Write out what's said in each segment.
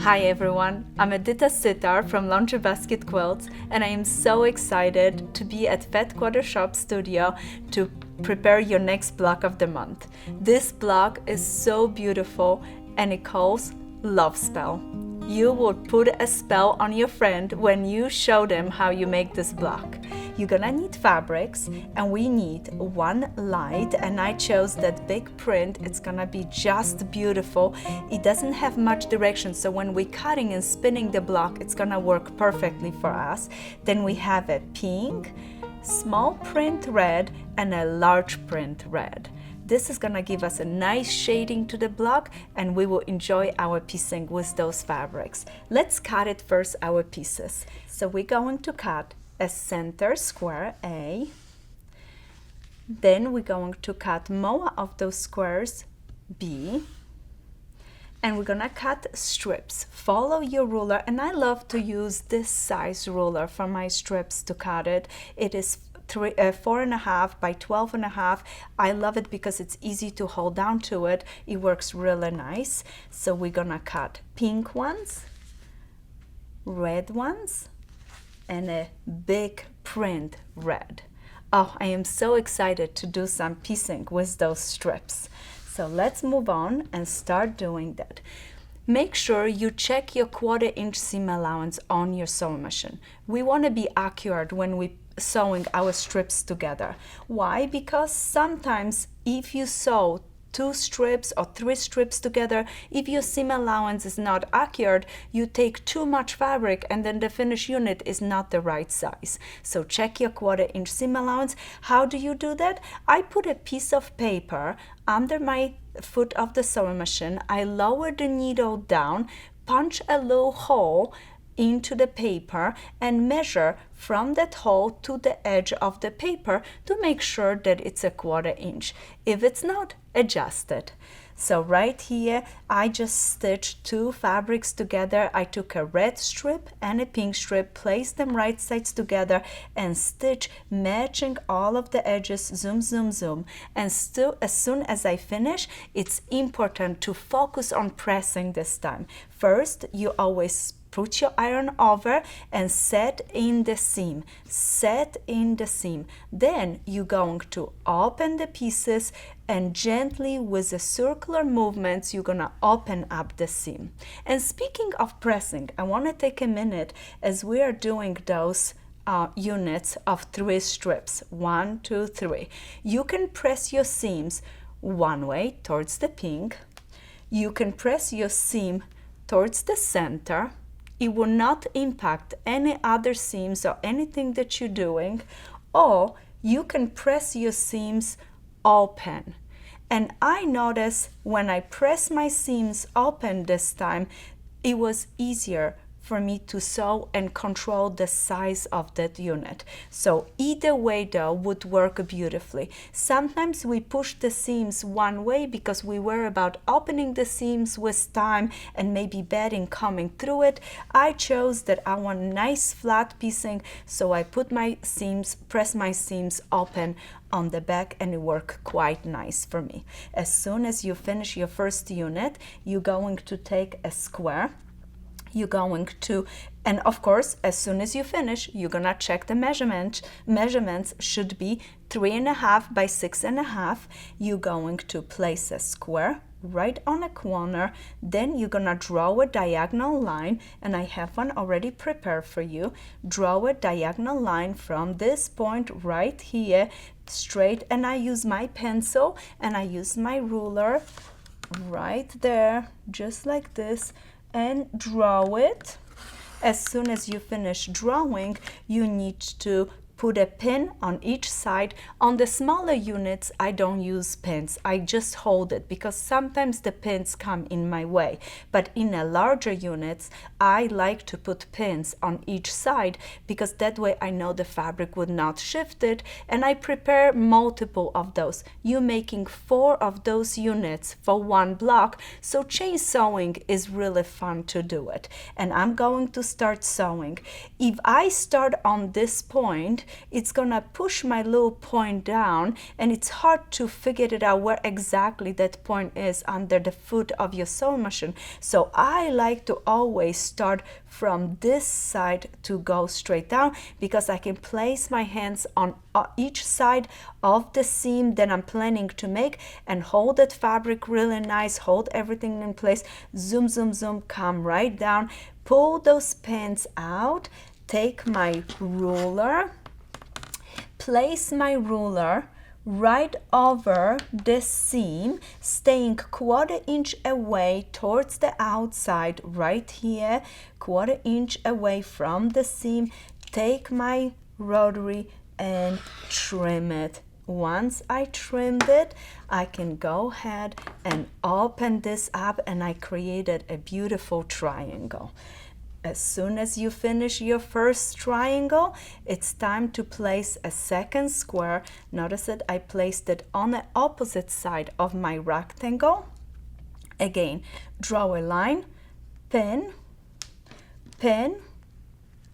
Hi everyone, I'm Edyta Sitar from Laundry Basket Quilts, and I am so excited to be at Fat Quarter Shop Studio to prepare your next block of the month. This block is so beautiful and it calls Love Spell. You will put a spell on your friend when you show them how you make this block. You're gonna need fabrics, and we need one light, and I chose that big print. It's gonna be just beautiful. It doesn't have much direction, so when we're cutting and spinning the block, it's gonna work perfectly for us. Then we have a pink, small print red, and a large print red. This is gonna give us a nice shading to the block, and we will enjoy our piecing with those fabrics. Let's cut it first, our pieces. So we're going to cut a center square A. Then we're going to cut more of those squares B. And we're gonna cut strips. Follow your ruler, and I love to use this size ruler for my strips to cut it. It is 4.5 by 12.5. I love it because it's easy to hold down to it. It works really nice. So we're gonna cut pink ones, red ones, and a big print red. Oh, I am so excited to do some piecing with those strips. So let's move on and start doing that. Make sure you check your 1/4 inch seam allowance on your sewing machine. We want to be accurate when we sewing our strips together. Why? Because sometimes if you sew 2 strips or 3 strips together, if your seam allowance is not accurate, you take too much fabric and then the finished unit is not the right size. So check your 1/4 inch seam allowance. How do you do that? I put a piece of paper under my foot of the sewing machine. I lower the needle down, punch a little hole into the paper, and measure from that hole to the edge of the paper to make sure that it's a 1/4 inch. If it's not, adjust it. So right here, I just stitched 2 fabrics together. I took a red strip and a pink strip, placed them right sides together, and stitch matching all of the edges, zoom, zoom, zoom. And still, as soon as I finish, it's important to focus on pressing this time. First, you always put your iron over and set in the seam. Set in the seam. Then you're going to open the pieces, and gently with the circular movements, you're gonna open up the seam. And speaking of pressing, I want to take a minute as we are doing those units of 3 strips. 1, 2, 3. You can press your seams one way towards the pink. You can press your seam towards the center. It will not impact any other seams or anything that you're doing. Or you can press your seams open. And I notice when I press my seams open this time, it was easier for me to sew and control the size of that unit. So either way though would work beautifully. Sometimes we push the seams one way because we worry about opening the seams with time and maybe bedding coming through it. I chose that I want nice flat piecing, so I put my seams, press my seams open on the back, and it worked quite nice for me. As soon as you finish your first unit, you're going to take a square. You're going to, and of course, as soon as you finish, you're gonna check the measurements. Measurements should be 3.5 by 6.5. You're going to place a square right on a corner. Then you're gonna draw a diagonal line, and I have one already prepared for you. Draw a diagonal line from this point right here straight, and I use my pencil and I use my ruler right there, just like this, and draw it. As soon as you finish drawing, you need to put a pin on each side. On the smaller units, I don't use pins. I just hold it because sometimes the pins come in my way. But in a larger units, I like to put pins on each side because that way I know the fabric would not shift it, and I prepare multiple of those. You're making 4 of those units for one block, so chain sewing is really fun to do it. And I'm going to start sewing. If I start on this point, it's gonna push my little point down, and it's hard to figure it out where exactly that point is under the foot of your sewing machine. So I like to always start from this side to go straight down, because I can place my hands on each side of the seam that I'm planning to make and hold that fabric really nice, hold everything in place, zoom, zoom, zoom, come right down, pull those pins out, take my ruler, place my ruler right over this seam, staying 1/4 inch away towards the outside, right here, 1/4 inch away from the seam, take my rotary and trim it. Once I trimmed it, I can go ahead and open this up, and I created a beautiful triangle. As soon as you finish your first triangle, it's time to place a second square. Notice that I placed it on the opposite side of my rectangle. Again, draw a line, pin, pin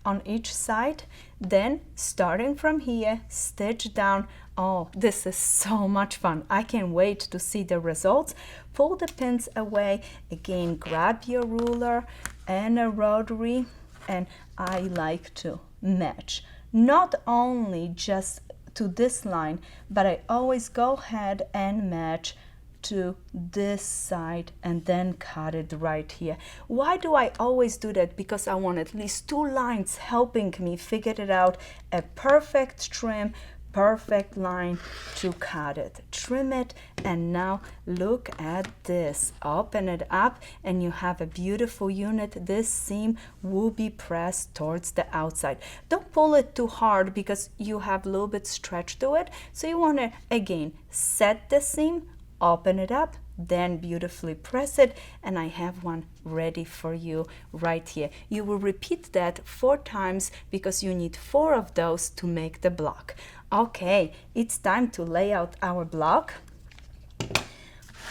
on each side, then starting from here, stitch down. Oh, this is so much fun. I can't wait to see the results. Pull the pins away. Again, grab your ruler and a rotary, and I like to match not only just to this line, but I always go ahead and match to this side and then cut it right here. Why do I always do that? Because I want at least 2 lines helping me figure it out. A perfect trim, perfect line to cut it. Trim it, and now look at this. Open it up, and you have a beautiful unit. This seam will be pressed towards the outside. Don't pull it too hard because you have a little bit stretch to it. So you want to, again, set the seam, open it up, then beautifully press it, and I have one ready for you right here. You will repeat that 4 times because you need 4 of those to make the block. Okay, it's time to lay out our block.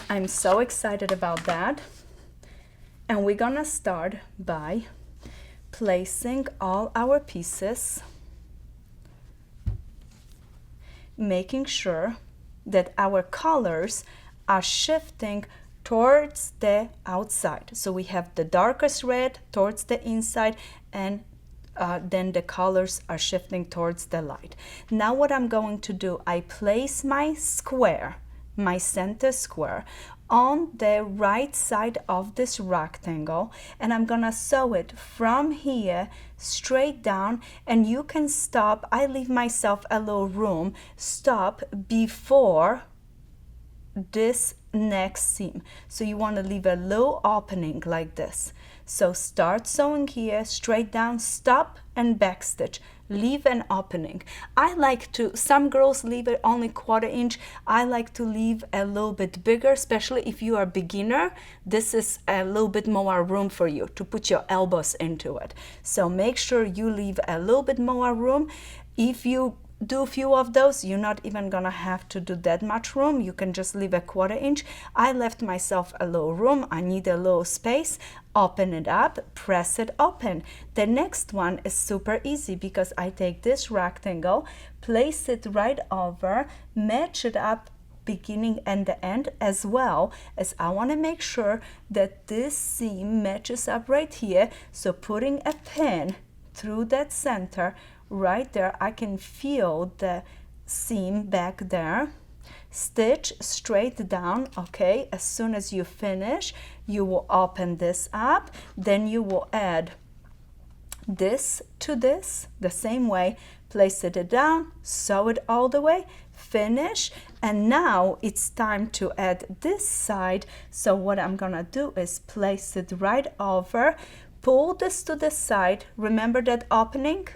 I'm so excited about that. And we're gonna start by placing all our pieces, making sure that our colors are shifting towards the outside. So we have the darkest red towards the inside, and then the colors are shifting towards the light. Now what I'm going to do, I place my square, my center square, on the right side of this rectangle, and I'm gonna sew it from here straight down, and you can stop. I leave myself a little room, stop before this next seam. So you want to leave a little opening like this. So start sewing here, straight down, stop, and backstitch. Leave an opening. I like to, some girls leave it only 1/4 inch. I like to leave a little bit bigger, especially if you are a beginner. This is a little bit more room for you to put your elbows into it. So make sure you leave a little bit more room. If you do a few of those, you're not even gonna have to do that much room. You can just leave a 1/4 inch. I left myself a little room. I need a little space. Open it up, press it open. The next one is super easy because I take this rectangle, place it right over, match it up beginning and the end, as well as I want to make sure that this seam matches up right here. So putting a pin through that center right there, I can feel the seam back there. Stitch straight down. Okay, as soon as you finish, you will open this up, then you will add this to this the same way, place it down, sew it all the way, finish, and now it's time to add this side. So what I'm gonna do is place it right over, pull this to the side. Remember that opening?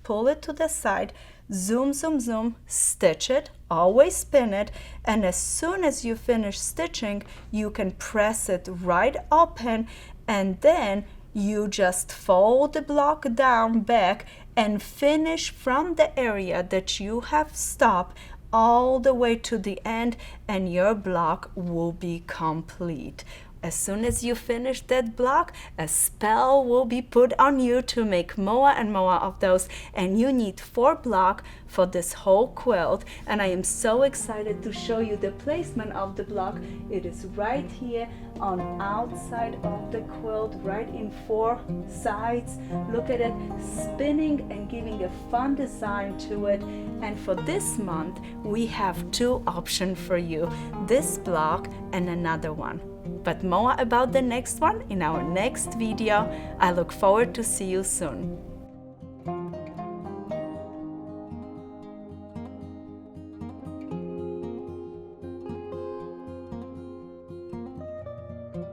Pull it to the side, zoom, zoom, zoom, stitch it, always pin it, and as soon as you finish stitching, you can press it right open, and then you just fold the block down back and finish from the area that you have stopped all the way to the end, and your block will be complete. As soon as you finish that block, a spell will be put on you to make more and more of those, and you need 4 blocks for this whole quilt. And I am so excited to show you the placement of the block. It is right here on outside of the quilt, right in 4 sides. Look at it spinning and giving a fun design to it. And for this month we have 2 options for you, this block and another one. But more about the next one in our next video. I look forward to see you soon.